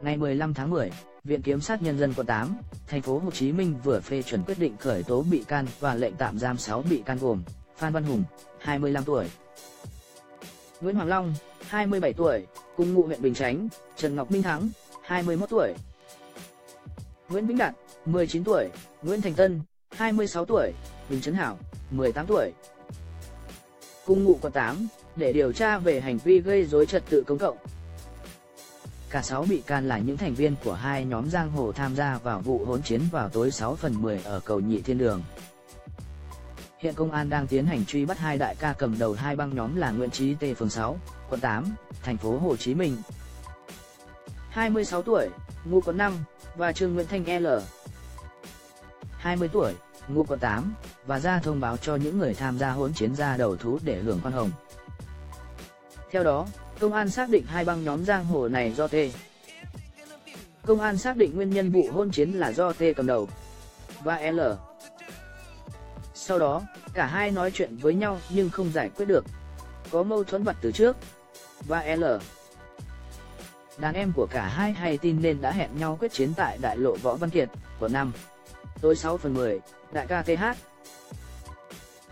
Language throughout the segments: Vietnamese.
Ngày 15 tháng 10, Viện Kiểm sát Nhân dân quận 8, thành phố Hồ Chí Minh vừa phê chuẩn quyết định khởi tố bị can và lệnh tạm giam 6 bị can gồm Phan Văn Hùng, 25 tuổi, Nguyễn Hoàng Long, 27 tuổi, cùng ngụ huyện Bình Chánh, Trần Ngọc Minh Thắng, 21 tuổi, Nguyễn Vĩnh Đạt, 19 tuổi, Nguyễn Thành Tân, 26 tuổi, Huỳnh Trấn Hảo, 18 tuổi, cùng ngụ quận 8, để điều tra về hành vi gây rối trật tự công cộng. Cả 6 bị can là những thành viên của hai nhóm giang hồ tham gia vào vụ hỗn chiến vào tối 6/10 ở cầu Nhị Thiên Đường. Hiện công an đang tiến hành truy bắt hai đại ca cầm đầu hai băng nhóm là Nguyễn Trí T, phường 6, quận 8, thành phố Hồ Chí Minh, 26 tuổi, ngụ quận 5, và Trương Nguyễn Thanh L, 20 tuổi, ngụ quận 8, và ra thông báo cho những người tham gia hỗn chiến ra đầu thú để hưởng khoan hồng. Theo đó, công an xác định hai băng nhóm giang hồ này do T. Công an xác định nguyên nhân vụ hỗn chiến là do T cầm đầu và L. Sau đó, cả hai nói chuyện với nhau nhưng không giải quyết được, có mâu thuẫn vặt từ trước, và L. Đàn em của cả hai hay tin nên đã hẹn nhau quyết chiến tại đại lộ Võ Văn Kiệt, quận 5, tối 6/10, đại ca TH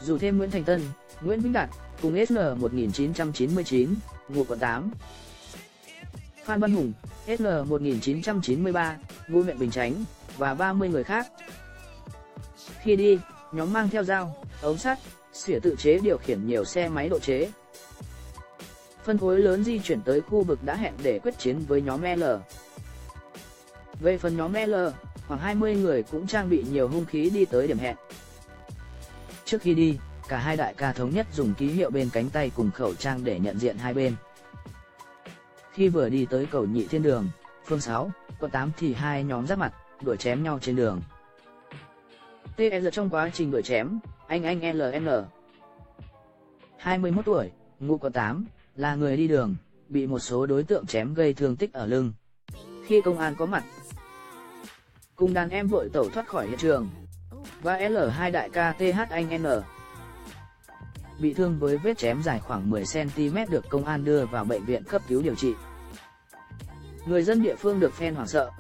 rủ thêm Nguyễn Thành Tân, Nguyễn Vĩnh Đạt, cùng SN 1999, ngụ quận 8, Phan Văn Hùng, SN 1993, ngụ huyện Bình Chánh, và 30 người khác. Khi đi, nhóm mang theo dao, ống sắt, xỉa tự chế điều khiển nhiều xe máy độ chế. Phân khối lớn di chuyển tới khu vực đã hẹn để quyết chiến với nhóm L. Về phần nhóm L, khoảng 20 người cũng trang bị nhiều hung khí đi tới điểm hẹn. Trước khi đi, cả hai đại ca thống nhất dùng ký hiệu bên cánh tay cùng khẩu trang để nhận diện hai bên. Khi vừa đi tới cầu Nhị Thiên Đường, phường 6, quận 8 thì hai nhóm giáp mặt, đuổi chém nhau trên đường. TR trong quá trình đuổi chém, anh LN, 21 tuổi, ngụ quận 8, là người đi đường, bị một số đối tượng chém gây thương tích ở lưng. Khi công an có mặt, cùng đàn em vội tẩu thoát khỏi hiện trường, và L hai đại ca TH anh N bị thương với vết chém dài khoảng 10 cm được công an đưa vào bệnh viện cấp cứu điều trị. Người dân địa phương được phen hoảng sợ.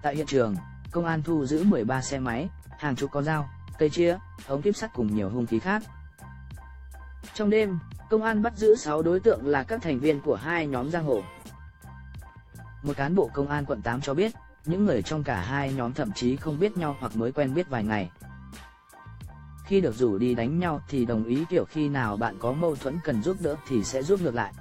Tại hiện trường, công an thu giữ 13 xe máy, hàng chục con dao, cây chĩa, ống tuyếp sắt cùng nhiều hung khí khác. Trong đêm, công an bắt giữ 6 đối tượng là các thành viên của hai nhóm giang hồ. Một cán bộ công an quận 8 cho biết, những người trong cả hai nhóm thậm chí không biết nhau hoặc mới quen biết vài ngày. Khi được rủ đi đánh nhau thì đồng ý kiểu khi nào bạn có mâu thuẫn cần giúp đỡ thì sẽ giúp ngược lại.